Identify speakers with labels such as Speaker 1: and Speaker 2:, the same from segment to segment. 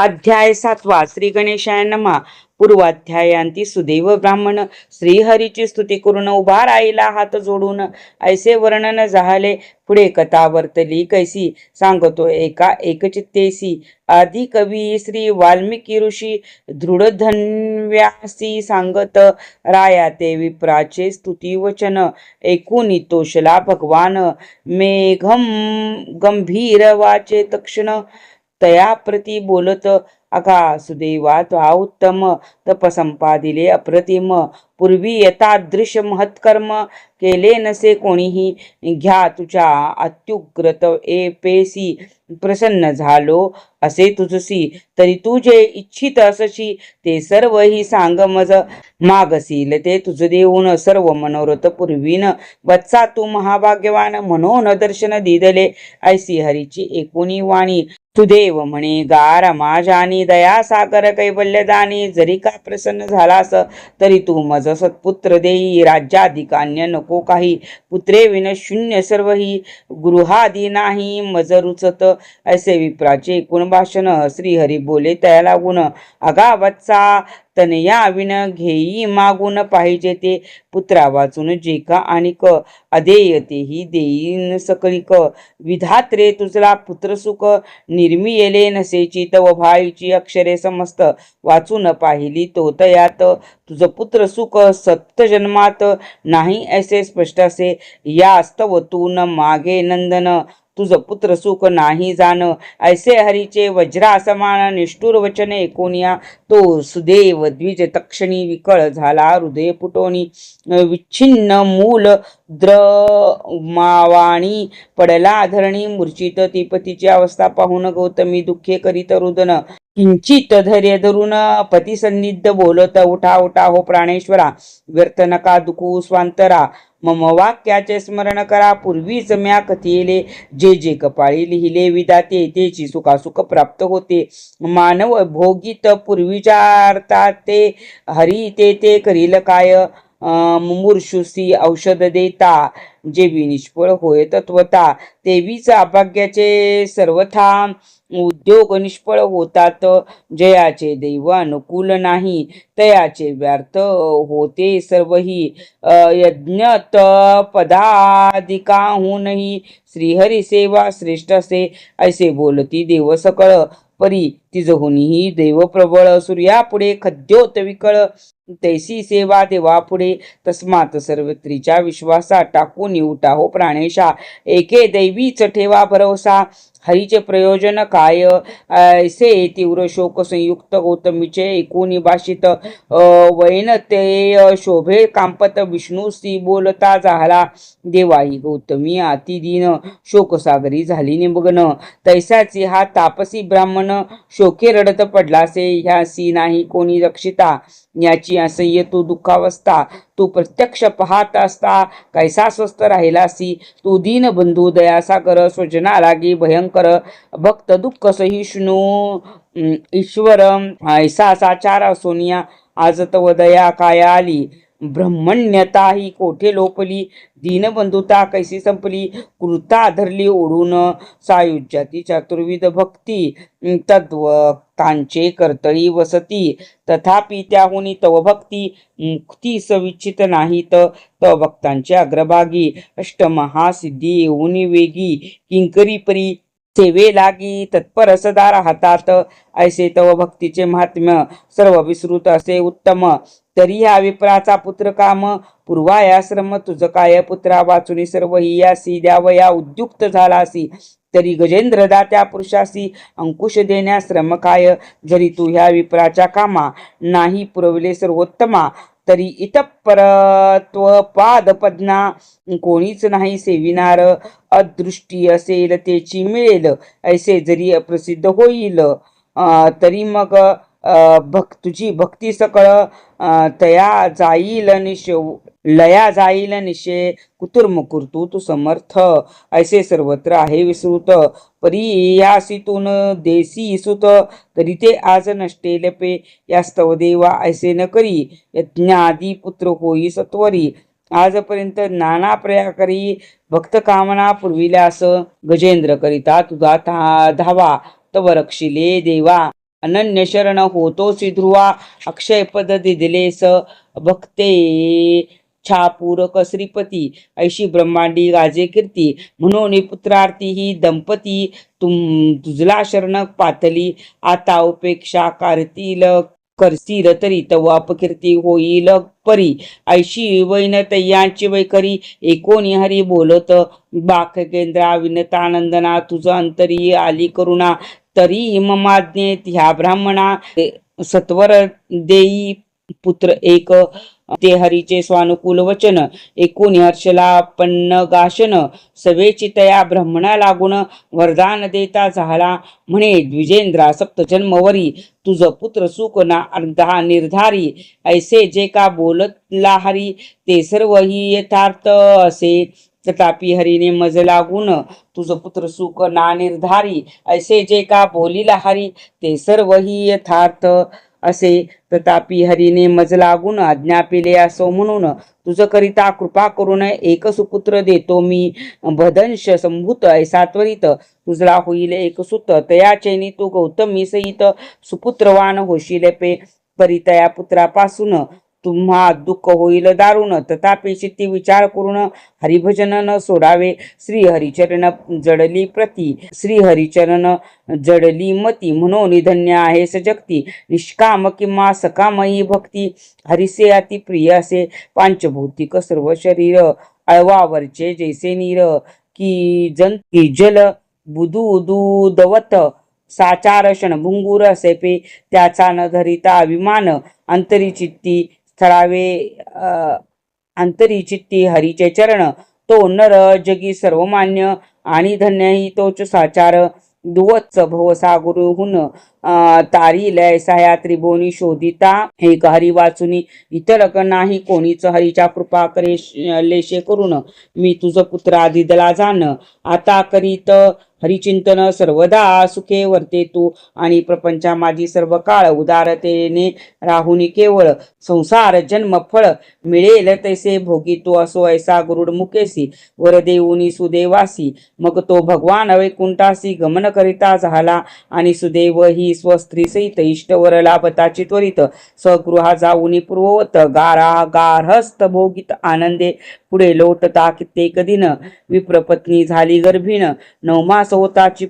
Speaker 1: अध्याय 7 श्री गणेशाय नमः. पूर्वाध्यायांती सुदैव ब्राह्मण श्रीहरीची स्तुती करून उभा राहिला हात जोडून. ऐसे वर्णन झाले. पुढे कथा वर्तली कैसी सांगतो एका एकचित्तेसी. आधी कवी श्री वाल्मिकी ऋषी दृढधन्व्यासी सांगत राया ते विप्राचे स्तुती वचन. ऐकून तोषला भगवान मेघम गंभीर वाचे तक्षण. तया प्रती बोलत अगा सुदैवा त्वा उत्तम तपसंपादिले अप्रतिम. पूर्वी यथादृश महत्कर्म केले नसे कोणीही. घ्या तुझ्या अत्युग्रत एपेसी प्रसन्न झालो असे तुझसी. तरी तू जे इच्छित असशी ते सर्व ही सांग मज. मागसील ते तुझ देऊन सर्व मनोरथ पुरवीन. वत्सा तू महाभाग्यवान म्हणून दर्शन दिदले. ऐसी हरीची एकुणी वाणी. सुदेव म्हणे गार माझ्यानी दया सागर कैवल्यदानी. जरी का प्रसन्न झालास तरी तू मज सत्पुत्र देई. राज्याधिकान्य नको काही. पुत्रे विन शून्य सर्वही. गृहादी नाही मज रुचत. ऐसे विप्राचे एकूण भाषण. श्रीहरी बोले तया लागून अगा वत्सा तनया विन घेई मागून पाहिजे ते. पुत्रा वाचून जे का आणिक अदेय तेही देईन सकळीक. विधात्रे तुझला पुत्र सुख निर्मियले नसेची. तव भाईची अक्षरे समस्त वाचून पाहिली तो तयात. तुझ पुत्र सुख सप्तजन्मात नाही ऐसे स्पष्ट असे. यास्तव तू न मागे नंदन. तुझ पुत्र सुख नाही जाण. ऐसे हरीचे वज्रा समान निष्ठुर वचन ऐकोनिया. तो सुदेव द्विज तक्षणी विकळ झाला हृदय फुटोनी. विच्छिन्न मूल द्रमावाणी पडला धरणी मूर्छित. ती पतीची अवस्था पाहून गौतमी दुःखे करीत रुदन. किंचित धैर्य धरून पतिसन्निध बोलत उठा उठा हो प्राणेश्वरा. व्यर्थ नका दुखू स्वांतरा. मम वाक्याचे स्मरण करा. पूर्वीच म्या कथिले जे जे कपाळी लिहिले विधाते. तेची सुखासुख प्राप्त होते. मानव भोगीत पूर्वीचारता ते. हरी ते ते करील काय. मुमूर्षुसी औषध देता. जेवी निष्फळ होय तत्वता. तेवीच अभाग्याचे सर्वथा उद्योग निष्फळ होतात. जयाचे दैव अनुकूल नाही तयाचे व्यर्थ होते सर्वही. यज्ञ पदाधिकाहूनही श्रीहरी सेवा श्रेष्ठ असे. ऐसे बोलती देव सकळ. परी तिजहुनीही देव प्रबळ. सूर्यापुढे खद्योत विकळ. तैसी सेवा देवा पुढे. तस्मात सर्वत्रीच्या विश्वासा टाकून उठा हो प्राणेशा. एके दैवीच ठेवा भरवसा. हरीचे प्रयोजन काय. ऐसे तीव्र शोक संयुक्त गौतमीचे एकूणी भाषित. वैनतेय शोभे कांपत विष्णूसी बोलता झाला. देवाही गौतमी अतिदीन शोकसागरी झाली निमग्न. तैसाची हा तापसी ब्राह्मण शोके रडत पडलासे. ह्यासी नाही कोणी रक्षिता. याची असह्य तू दुःखावस्था. तू प्रत्यक्ष पाहत असता कैसा स्वस्थ राहिलासी. तू दीनबंधू दयासागर स्वजना लागी भयंकर. भक्त दुःख सहिष्णू ईश्वर ऐसा साचार सोनिया. आज तव दया काय आली. ब्रह्मण्यता ही कोठे लोपली. दीनबंधुता कैसी संपली. कृता धरली ओढून. सायुज्याती चतुर्विध भक्ती. तत्व कांचे कर्तळी वसती. तथापि त्याहुनी तव भक्ती मुक्ती सविच्छित नाहीत. तव भक्तांचे अग्रभागी. अष्टमहासिद्धी येऊनी वेगी. किंकरी परी सेवे लागी तत्पर सदा राहतात. ऐसे तव भक्तीचे महात्म्य सर्व विसृत असे उत्तम. तरी ह्या विप्राचा पुत्र काम. पूर्वायाश्रम तुझ काय. पुत्रा वाचुनी सर्व ही यासी द्यावया उद्युक्त झालासी. तरी गजेंद्र दात्या पुरुषासी अंकुश देण्यास श्रम काय. जरी तू ह्या विप्राच्या कामा नाही पुरवले सर्वोत्तमा. तरी इतपरत्व पादपद्ना कोणीच नाही सेविनार. अदृष्टी असेल तेची मिळेल. ऐसे जरी अप्रसिद्ध होईल तरी मग तुझी भक्ती सकळ तया जाईल लया जाईल निशे. कुतुर्मुकुर तू समर्थ. ऐसे सर्वत्र आहे विसृत. परी यासीतून देसी सुत. तरी ते आज नष्टे लपे. यास्तव देवा ऐसे न करी. यज्ञादी पुत्र होई सत्वरी. आजपर्यंत नाना प्रयाकरी भक्त कामना पुरविल्यास. गजेंद्र करिता तुझा धावा तव रक्षिले देवा. अनन्य शरण होतोसी ध्रुवा, अक्षय पद दिदलेस भक्ते छापूरक श्रीपती, ऐशी ब्रह्मांडी गाजे कीर्ती, म्हणून पुत्रार्थी ही दंपती, तुझला शरण पातली, आता उपेक्षा करतील तरी तव अपकीर्ती होईल परी, ऐशी वैनतय्यांची वैखरी, एकोणी हरी बोलत बाक केंद्रा, विनतानंदना तुझ अंतरी आली करुणा, तरी ममाज्ञेत ह्या ब्राह्मणा, सत्वर देई पुत्र एक, ते हरीचे स्वानुकूल वचन, एकूण हर्षला पन्न गाशन, सवेची तया ब्रह्मणा लागून, वरदान देता झाला म्हणे द्विजेंद्रा, सप्त जन्मवरी तुझ पुत्र सुख ना अर्धा निर्धारी, ऐसे जे का बोलतला हरी, ते सर्व ही यथार्थ असे, तथापि हरीने मज लागून, तुझ पुत्र सुख ना निर्धारी, ऐसे जे का बोलिला हरी, ते सर्व ही यथार्थ असे, तथापि हरीने मज लागून, आज्ञा पिले असो म्हणून, तुझ करिता कृपा करून एक सुपुत्र देतो मी, भदंश संभूत ऐसा त्वरित, तुझला होईल एक सुत, तया चैनी तू गौतमी सहित, सुपुत्रवान होशील पे, परितया पुत्रापासून तुम्हा दुःख होईल दारुण, तथापि चित्ती विचार करून हरिभजन न सोडावे, श्री हरिचरण जडली प्रती, श्री हरिचरण जडली मती, म्हणून धन्य आहे सजगती, निष्काम किंवा सकामही भक्ती, हरिसे अति प्रिय असे, पांचभौतिक सर्व शरीर, अळवावरचे जैसे नीर, की जल बुदू दूधवत, साचार क्षणभुंगूर असे पे, त्याचा न धरिता अभिमान, अंतरी चित्ती हरीचे चरण, तो नर जगी सर्वमान्य, आणि धन्यही तोच साचार, दुवत्स भवसागुरुहून तारी लय साया त्रिभुवनी शोधिता, एक हरी वाचुनी इतरक नाही कोणीच, हरीच्या कृपा करे लेशे करून, मी तुझ पुत्र आदिदला जाण, आता करीत हरिचिंतन सर्वदा सुखे वर्ते तू, आणि प्रपंचा माझी सर्व काळ, उदारतेने राहुनी केवळ, संसार जन्म फळ मिळेल तैसे भोगी तू, असो ऐसा गुरुड मुकेसी, वर देऊनी सुदेवासी, मग तो भगवान वैकुंठासी गमन करिता झाला, आणि सुदेव ही स्वस्त्री सहित इष्टवर लाभताची त्वरित, स्वगृहा जाऊनी पूर्ववत, गारहस्त भोगित आनंदे, पुढे लोटता कित्येक दिन, विप्रपत्नी झाली गर्भिण, नवमास होताची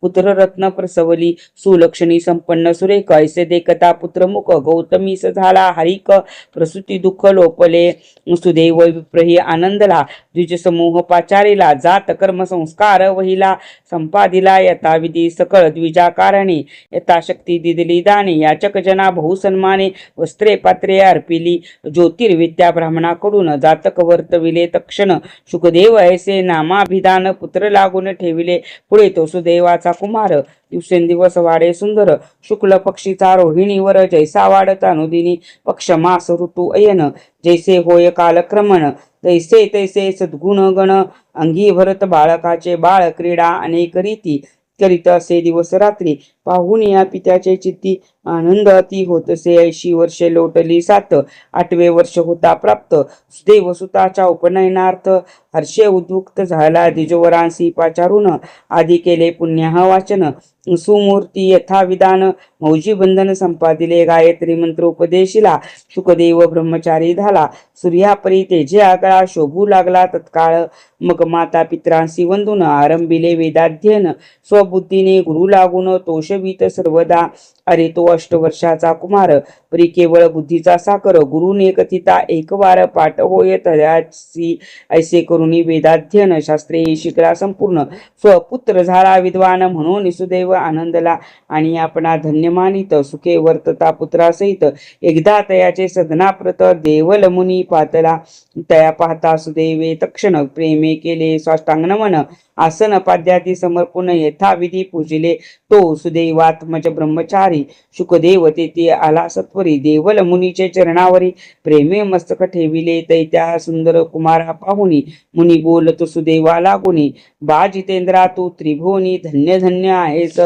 Speaker 1: पुत्ररत्न प्रसवली, सुलक्षणी संपन्न सुरेख, ऐसे देखता पुत्रमुख, गौतमीस झाला हरिक, प्रसूती दुःख लोपले, सुदैव विप्रही आनंदला, द्विज समूह पाचारीला, जात कर्म संस्कार वहिला, संपादिला यथाविधी सकळ द्विजाकारणे, यथाशक्ती दिदली दाने, याचक जना बहुसन्माने, वस्त्रे पात्रे अर्पिली, ज्योतिर्विद्या ब्राह्मणाकडून, जातक वर्तविले तक्षण, शुकदेव ऐसे नामाभिधान, पुत्र लागून ठेविले, पुढे तो सुदैवाचा कुमार, दिवसेंदिवस वाढे सुंदर, शुक्ल पक्षीचा रोहिणीवर, जैसा वाढता नुदिनी पक्ष मास ऋतू अयन, जैसे होय कालक्रमण, तैसे तैसे सद्गुण गण, अंगी भरत बाळकाचे बाळ क्रीडा अनेक रीती, करीत असे दिवस रात्री, पाहून या पित्याचे चित्ती आनंद अति होतसे, 80 वर्षे लोटली 7, 8वे वर्ष होता प्राप्त, सुदैव सुताच्या उपनयनार्थ, हर्षे उद्युक्त झाला द्विजवरांसी पाचारून, आधी केले पुण्यह वाचन, सुमूर्ती यथाविधान, मौजी बंधन संपादिले, गायत्री मंत्र उपदेशिला, शुकदेव ब्रह्मचारी झाला, सूर्यापरी तेजे आगळा शोभू लागला तत्काळ, मग माता पित्रांसी वंदून आरंभिले वेदाध्ययन, स्वबुद्धीने गुरु लागून तोषवीत सर्वदा, अरे तो 8 वर्षाचा कुमार, परी केवळ बुद्धीचा साकर, गुरुने कथिता एक वार पाठ होय तयासी, ऐसे करुणी वेदाध्ययन शास्त्रे शिकला संपूर्ण, स्वपुत्र झाला विद्वान, म्हणून सुदैव आनंदला, आणि आपणा धन्य मानित, सुखे वर्तता पुत्रासहित, एकदा तयाचे सदनाप्रत देवल मुनी पातला, तया पाहता सुदैवे तक्षण प्रेमे केले साष्टांग नमन, आसन पाद्यादी समर्पून यथाविधी पूजिले, तो सुदैवात्मज ब्रह्मचारी, शुकदेव तेथे आला सत्वरी, देवल मुनीचे चरणावरी प्रेमे मस्तक ठेविले, तैत्या सुंदर कुमारा पाहुनी, मुनी बोलतो सुदैवा लागुनी, बा जितेंद्रा तू त्रिभुवनी धन्य धन्य आहेस,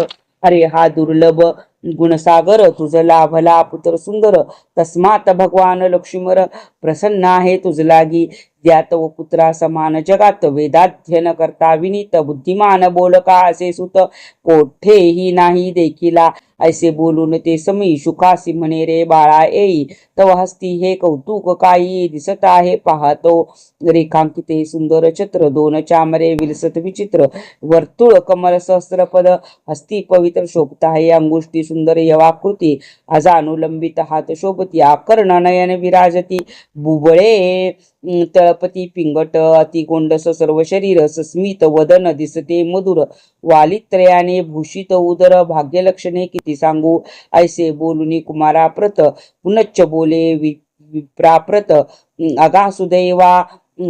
Speaker 1: अरे हा दुर्लभ गुणसागर, तुझ लाभला पुत्र सुंदर, तस्मात भगवान लक्ष्मीवर प्रसन्न आहे तुझ लागी, ज्ञात व पुत्रा समान जगात वेदाध्ययन करता विनीत बुद्धिमान बोलका असे सुत कोठेही नाही देखिला ऐसे बोलून ते समी शुकासी म्हणे रे बाळा येई तव हस्ती हे कौतुक काही दिसत आहे पाहतो रेखांकिते सुंदर छत्र दोन चामरे विलसत विचित्र वर्तुळ कमल सहस्त्रपद हस्ती पवित्र शोभत आहे अंगुष्टी सुंदर यवाकृती अजानुलंबित हात शोभती आकर्ण नयन विराजती बुबळे तळपती पिंगट अति गोंडस सर्व शरीर सस्मित वदन दिसते मधुर वालित्रयाने भूषित उदर भाग्यलक्षणे किती सांगू ऐसे बोलुनी कुमारा प्रत पुनच्च बोले विप्राप्रत अगासुदैवा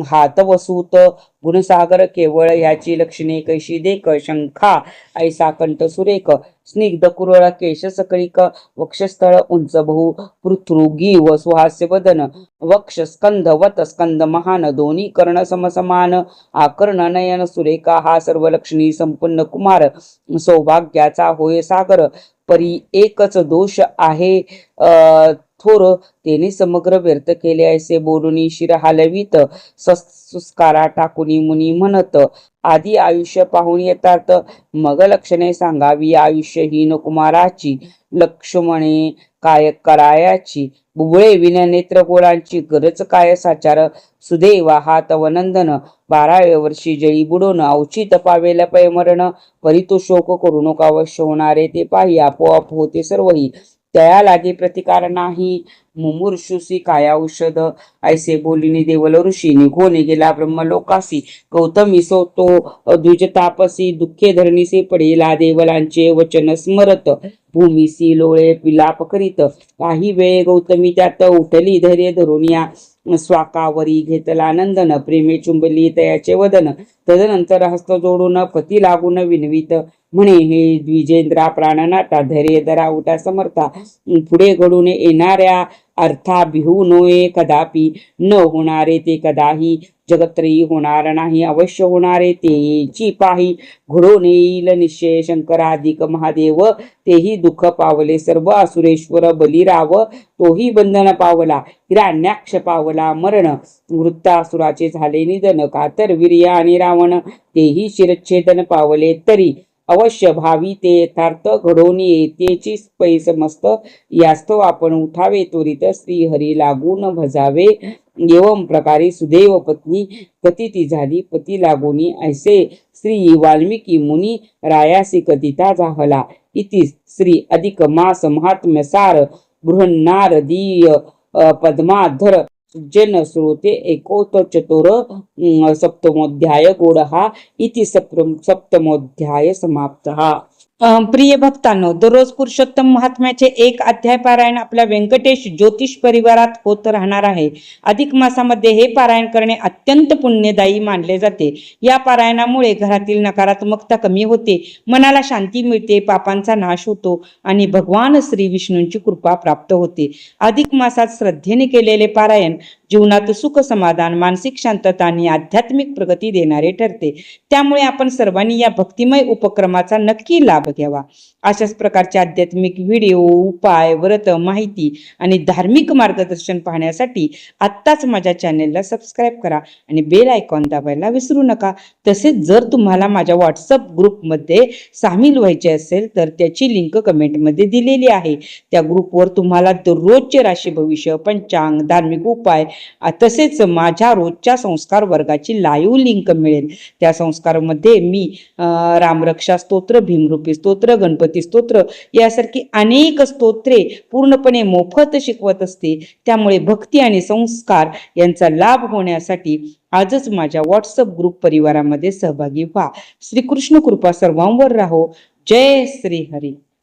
Speaker 1: हात वसूत गुणसागर केवळ याची लक्षणे कैशी देख शंखा ऐसा कंठ सुरेख स्निग्ध कुरळ केश सकळिक वक्षस्थळ उंच बहु पृथृगी व सुहास्य वदन वक्ष स्कंद वत स्कंद महान दोन्ही कर्ण समसमान आकर्ण नयन सुरेखा हा सर्व लक्षणी संपन्न कुमार सौभाग्याचा होय सागर परी एकच दोष आहे थोर तेने समग्र व्यर्थ केले ऐसे बोलुनी शिर हलवीत सुस्कारा टाकुनी मुनी म्हणत आधी आयुष्य पाहून येतात मग लक्षणे सांगावी आयुष्यहीन कुमाराची लक्ष्मणे काय करायाची बुबळे विन नेत्र गोळांची गरज काय साचार सुदैवा हा तव नंदन 12व्या वर्षी जळी बुडून औचित पावेल पैमरण परितो शोक करू नका अवश्य होणारे ते पाही आपोआप होते सर्वही तया लागे प्रतिकार नाही मुमुर्षुसी काय औषध ऐसे बोलिनी देवल ऋषी निघून गेला ब्रह्मलोकासी गौतमी सोतो द्विजतापसी दुःखे धरणीसे पडेला देवलांचे वचन स्मरत भूमीसी लोळे विलाप करीत काही वेळ गौतमी त्यात उठली धैर्य धरून या स्वाकावरी घेतला नंदन प्रेमे चुंबली तयाचे वदन तदनंतर हस्त जोडून पती लागून विनवित म्हणे हे द्विजेंद्रा प्राणनाटा धैर्य धरा उठा समर्था पुढे घडून येणाऱ्या अर्था भिहू नये कदापि न होणारे ते कदाही जगत्रयी होणार नाही अवश्य होणारे तेची पाही घडून येईल निश्चय शंकराधिक महादेव तेही दुःख पावले सर्व असुरेश्वर बलिराव तोही बंधन पावला हिरण्याक्ष पावला मरण वृत्तासुराचे झाले निधन कातर वीर्य आणि रावण तेही शिरच्छेदन पावले तरी अवश्य भावी ते यथार्थ घडवून येतेची पैस मस्त यास्तव आपण उठावे त्वरित श्रीहरी लागून भजावे एवं प्रकारे सुदैव पत्नी कथिती झाली पती लागोनी ऐसे श्री वाल्मिकी मुनी रायासी कथिता झाला इति श्री अधिक मास महात्म्य सार बृहन्नारदीय पद्माधर जन श्रोते एकोत चतुर सप्तमोध्याय गोडहा इति सप्तमोध्याय समाप्तः। प्रिय भक्तांनो, दररोज पुरुषोत्तम महात्म्याचे एक अध्याय पारायण आपल्या व्यंकटेश ज्योतिष परिवारात होत राहणार आहे। अधिक मासामध्ये हे पारायण करणे अत्यंत पुण्यदायी मानले जाते। या पारायणामुळे घरातील नकारात्मकता कमी होते, मनाला शांती मिळते, पापांचा नाश होतो आणि भगवान श्री विष्णूंची कृपा प्राप्त होते। अधिक मासात श्रद्धेने केलेले पारायण जीवनात सुख समाधान मानसिक शांतता आणि आध्यात्मिक प्रगती देणारे ठरते। त्यामुळे आपण सर्वांनी या भक्तिमय उपक्रमाचा नक्की लाभ घ्यावा। अशाच प्रकारचे आध्यात्मिक व्हिडिओ उपाय व्रत माहिती आणि धार्मिक मार्गदर्शन पाहण्यासाठी आत्ताच माझ्या चॅनेलला सबस्क्राईब करा आणि बेल आयकॉन दाबायला विसरू नका। तसेच जर तुम्हाला माझ्या व्हॉट्सअप ग्रुपमध्ये सामील व्हायचे असेल तर त्याची लिंक कमेंटमध्ये दिलेली आहे। त्या ग्रुपवर तुम्हाला दररोजचे राशी भविष्य पंचांग धार्मिक उपाय तसेच माझ्या रोजच्या संस्कार वर्गाची लाईव्ह लिंक मिळेल। त्या संस्कारामध्ये मी रामरक्षा स्तोत्र भीमरूपी स्तोत्र गणपती स्तोत्र यासारखी अनेक स्तोत्रे पूर्णपणे मोफत शिकवत असते। त्यामुळे भक्ती आणि संस्कार यांचा लाभ होण्यासाठी आजच माझ्या व्हॉट्सअप ग्रुप परिवारामध्ये सहभागी व्हा। श्रीकृष्ण कृपा सर्वांवर राहो। जय श्री हरी।